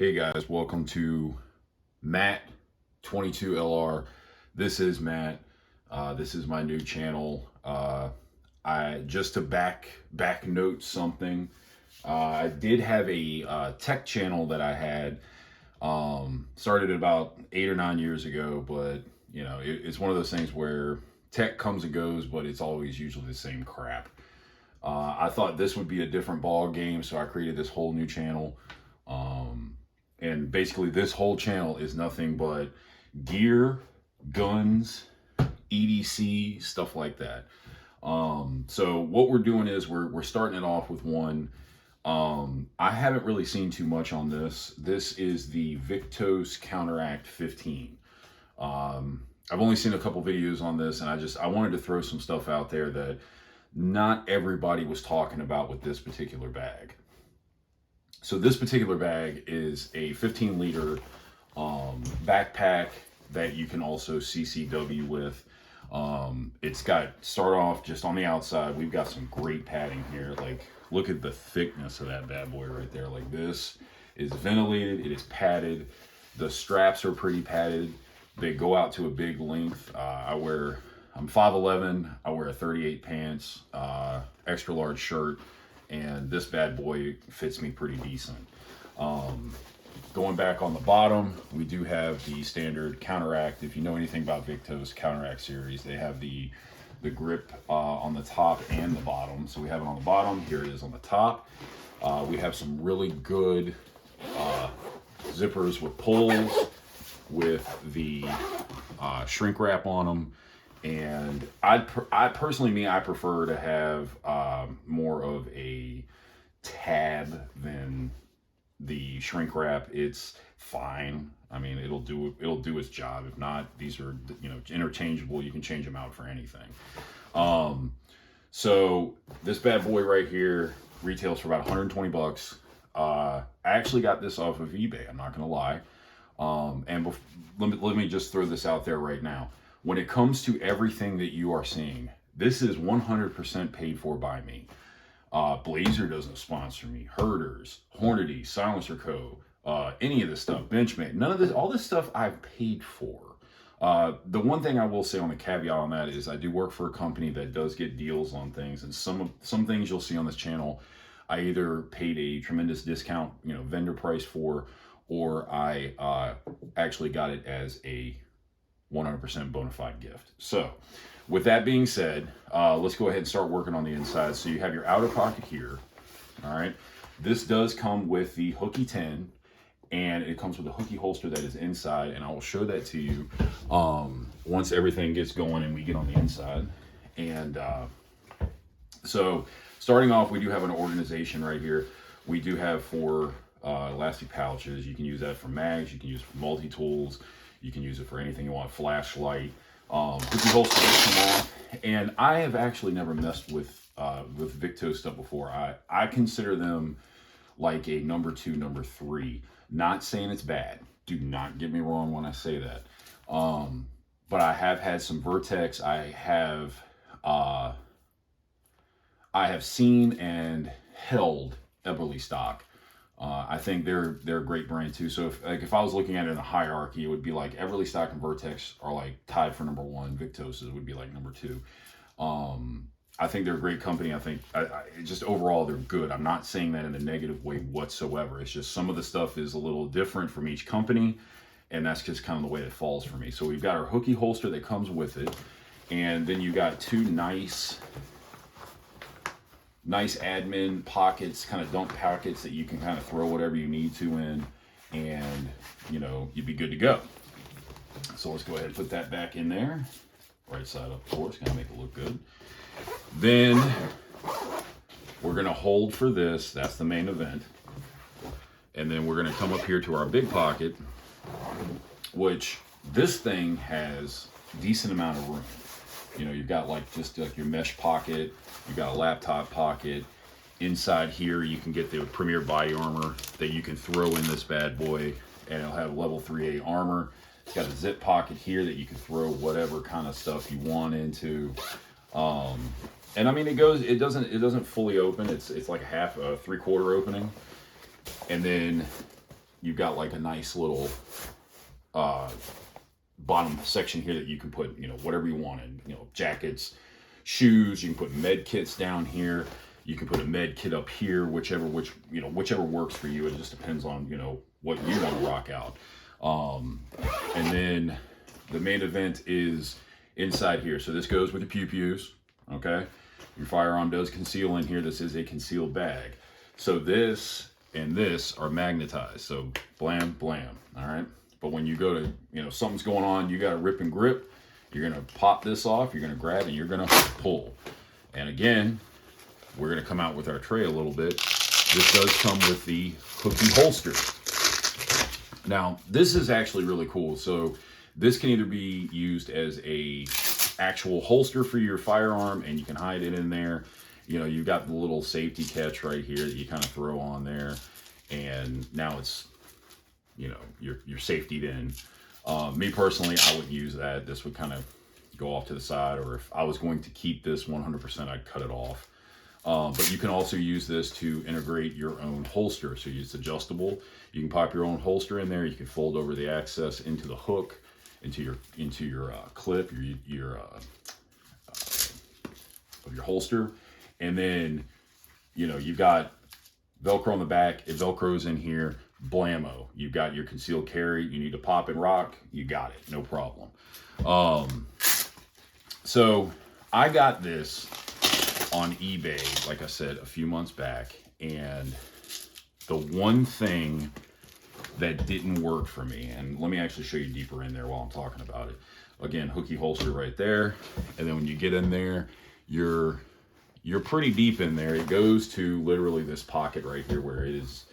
Hey guys, welcome to Matt 22LR. This is Matt. This is my new channel. I just to back note something. I did have a tech channel that I had started about 8 or 9 years ago, but you know it's one of those things where tech comes and goes, but it's always usually the same crap. I thought this would be a different ball game, so I created this whole new channel. And basically this whole channel is nothing but gear, guns, EDC, stuff like that. So what we're doing is we're starting it off with one. I haven't really seen too much on this. This is the Viktos Counteract 15. I've only seen a couple videos on this, and I wanted to throw some stuff out there that not everybody was talking about with this particular bag. So this particular bag is a 15-liter backpack that you can also CCW with. It's got, start off just on the outside, we've got some great padding here. Like, look at the thickness of that bad boy right there. Like, this is ventilated, it is padded. The straps are pretty padded. They go out to a big length. I'm 5'11", I wear a 38 pants, extra large shirt, and this bad boy fits me pretty decent. Going back on the bottom, we do have the standard Counteract. If you know anything about Viktos Counteract series, they have the grip on the top and the bottom. So we have it on the bottom, here it is on the top. We have some really good zippers with pulls, with the shrink wrap on them. And I personally, I prefer to have more of a tab than the shrink wrap. It's fine. I mean, it'll do its job. If not, these are, you know, interchangeable. You can change them out for anything. So this bad boy right here retails for about 120 bucks. I actually got this off of eBay. I'm not gonna lie. And let me just throw this out there right now. When it comes to everything that you are seeing, this is 100% paid for by me. Blazer doesn't sponsor me. Herders, Hornady, Silencer Co., any of this stuff, Benchmade, none of this, all this stuff I've paid for. The one thing I will say on the caveat on that is I do work for a company that does get deals on things, and some things you'll see on this channel, I either paid a tremendous discount, you know, vendor price for, or I actually got it as a 100% bona fide gift. So with that being said, let's go ahead and start working on the inside. So you have your outer pocket here. All right. This does come with the hooky 10, and it comes with a hooky holster that is inside, and I will show that to you once everything gets going and we get on the inside. And so starting off, we do have an organization right here. We do have 4 elastic pouches. You can use that for mags, you can use it for multi-tools, you can use it for anything you want, flashlight. Hooky holster does come off, and I have actually never messed with Viktos stuff before. I consider them like a number 2, number 3. Not saying it's bad. Do not get me wrong when I say that. But I have had some Vertex. I have seen and held Eberly stock. I think they're a great brand too. So if I was looking at it in a hierarchy, it would be like Everly Stock and Vertex are like tied for number 1. Viktos would be like number 2. I think they're a great company. I think just overall they're good. I'm not saying that in a negative way whatsoever. It's just some of the stuff is a little different from each company, and that's just kind of the way it falls for me. So we've got our hooky holster that comes with it, and then you got 2 nice admin pockets, kind of dump pockets that you can kind of throw whatever you need to in, and you know, you'd be good to go. So let's go ahead and put that back in there. Right side up, of course, gonna make it look good. Then we're gonna hold for this, that's the main event. And then we're gonna come up here to our big pocket, which this thing has a decent amount of room. You know, you've got just like your mesh pocket, you've got a laptop pocket. Inside here, you can get the Premier body armor that you can throw in this bad boy, and it'll have level 3A armor. It's got a zip pocket here that you can throw whatever kind of stuff you want into. And I mean, it doesn't fully open. It's like a 3/4 opening. And then you've got like a nice little bottom section here that you can put, you know, whatever you want in, you know, jackets, shoes. You can put med kits down here. You can put a med kit up here, whichever works for you. It just depends on, you know, what you want to rock out. And then the main event is inside here. So this goes with the pew-pews, okay? Your firearm does conceal in here. This is a concealed bag. So this and this are magnetized. So blam, blam, all right? But when you go to, you know, something's going on, you got to rip and grip, you're going to pop this off, you're going to grab, and you're going to pull. And again, we're going to come out with our tray a little bit. This does come with the hooky holster. Now, this is actually really cool. So this can either be used as a actual holster for your firearm, and you can hide it in there. You know, you've got the little safety catch right here that you kind of throw on there, and now it's, you know, you're safetied in. Me personally, I wouldn't use that. This would kind of go off to the side, or if I was going to keep this 100%, I'd cut it off. But you can also use this to integrate your own holster. So it's adjustable. You can pop your own holster in there. You can fold over the access into the hook, into your clip, your holster, and then, you know, you've got Velcro on the back. It Velcros in here. Blammo. You've got your concealed carry. You need to pop and rock. You got it. No problem. So I got this on eBay, like I said, a few months back, and the one thing that didn't work for me, and let me actually show you deeper in there while I'm talking about it. Again, hooky holster right there, and then when you get in there, you're pretty deep in there. It goes to literally this pocket right here where it is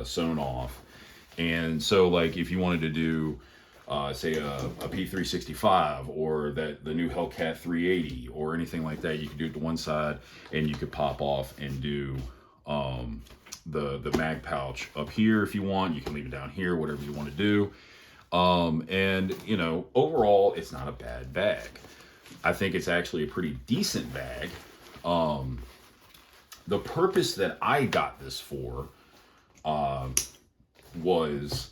sewn off. And so, like, if you wanted to do say a P365 or the new Hellcat 380 or anything like that, you could do it to one side, and you could pop off and do the mag pouch up here if you want. You can leave it down here, whatever you want to do. And, you know, overall, it's not a bad bag. I think it's actually a pretty decent bag. The purpose that I got this for was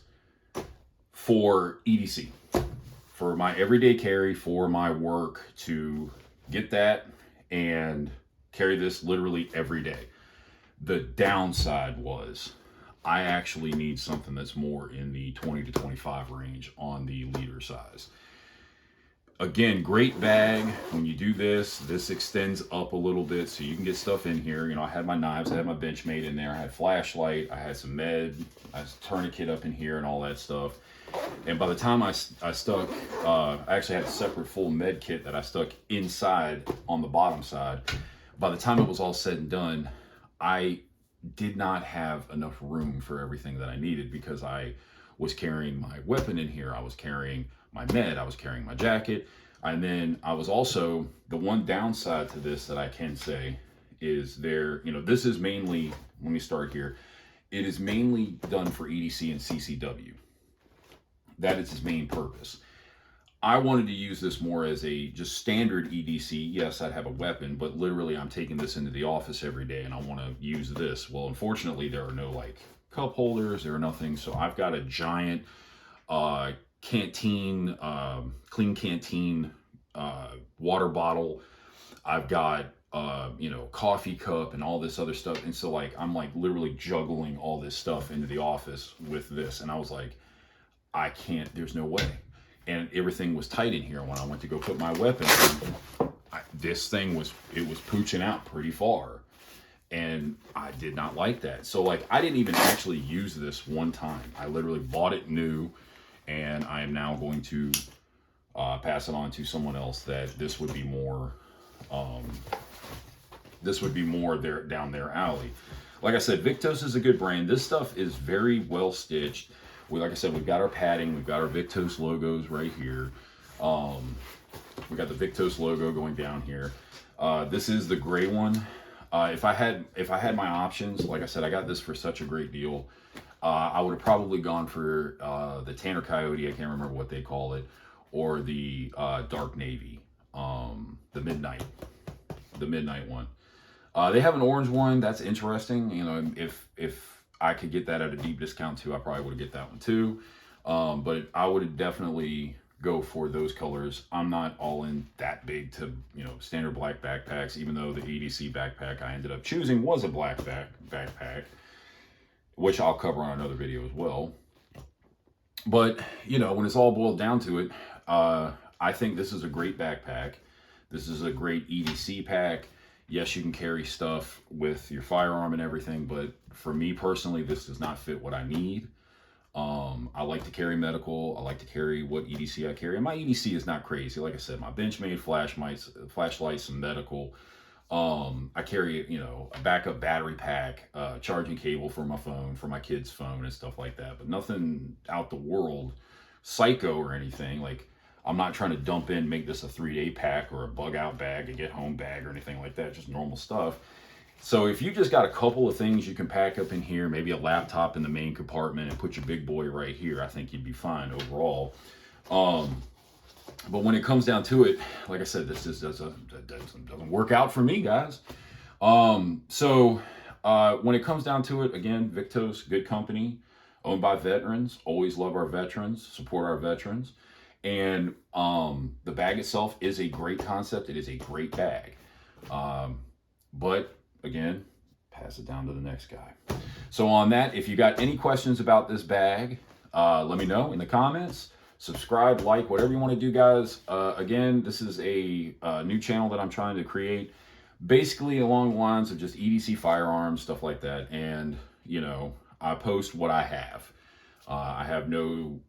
for EDC, for my everyday carry, for my work, to get that and carry this literally every day. The downside was I actually need something that's more in the 20 to 25 range on the liter size. Again, great bag. When you do this extends up a little bit so you can get stuff in here. You know, I had my knives, I had my Benchmade in there, I had flashlight, I had some med, I had a tourniquet up in here and all that stuff. And by the time I stuck, I actually had a separate full med kit that I stuck inside on the bottom side. By the time it was all said and done, I did not have enough room for everything that I needed, because I was carrying my weapon in here, I was carrying my med, I was carrying my jacket, and then I was also, the one downside to this that I can say is you know, this is mainly, let me start here, it is mainly done for EDC and CCW. That is its main purpose. I wanted to use this more as a just standard EDC. Yes, I'd have a weapon, but literally I'm taking this into the office every day and I want to use this. Well, unfortunately, there are no like cup holders, there are nothing. So I've got a giant canteen, clean canteen water bottle. I've got you know, coffee cup and all this other stuff. And so like, I'm like literally juggling all this stuff into the office with this. And I was like, I can't, there's no way. And everything was tight in here. When I went to go put my weapon in, this thing was pooching out pretty far. And I did not like that. So like, I didn't even actually use this one time. I literally bought it new, and I am now going to pass it on to someone else that this would be more down their alley. Like I said, Viktos is a good brand. This stuff is very well stitched. Like I said, we've got our padding, we've got our Viktos logos right here. We got the Viktos logo going down here. This is the gray one. If I had my options, like I said, I got this for such a great deal. I would have probably gone for the Tanner Coyote, I can't remember what they call it, or the dark navy, the midnight one. They have an orange one that's interesting. You know, if I could get that at a deep discount too, I probably would get that one too. But I would definitely go for those colors. I'm not all in that big to, you know, standard black backpacks, even though the EDC backpack I ended up choosing was a black backpack, which I'll cover on another video as well. But, you know, when it's all boiled down to it, I think this is a great backpack. This is a great EDC pack. Yes, you can carry stuff with your firearm and everything, but for me personally, this does not fit what I need. I like to carry medical. I like to carry what EDC I carry. And my EDC is not crazy. Like I said, my Benchmade flashlights, some medical. I carry, you know, a backup battery pack, charging cable for my phone, for my kid's phone and stuff like that. But nothing out the world psycho or anything. Like, I'm not trying to dump in, make this a 3-day pack or a bug out bag, a get home bag or anything like that. Just normal stuff. So if you just got a couple of things you can pack up in here, maybe a laptop in the main compartment and put your big boy right here, I think you'd be fine overall. But when it comes down to it, like I said, this just doesn't work out for me, guys. When it comes down to it, again, Viktos, good company, owned by veterans. Always love our veterans, support our veterans. And the bag itself is a great concept. It is a great bag. But again, pass it down to the next guy. So on that, if you got any questions about this bag, let me know in the comments. Subscribe, like, whatever you want to do, guys. Again, this is a new channel that I'm trying to create, basically along the lines of just EDC firearms, stuff like that. And, you know, I post what I have. I have no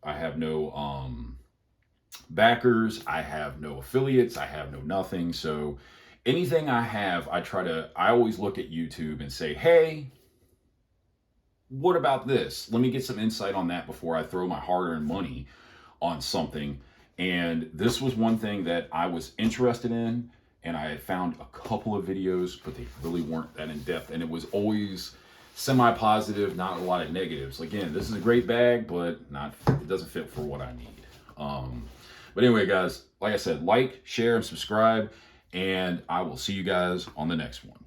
backers. I have no affiliates. I have no nothing. So anything I have, I always look at YouTube and say, hey, what about this? Let me get some insight on that before I throw my hard-earned money on something. And this was one thing that I was interested in, and I had found a couple of videos, but they really weren't that in-depth, and it was always semi-positive, not a lot of negatives. Again, this is a great bag, but it doesn't fit for what I need. But anyway, guys, like I said, like, share, and subscribe, and I will see you guys on the next one.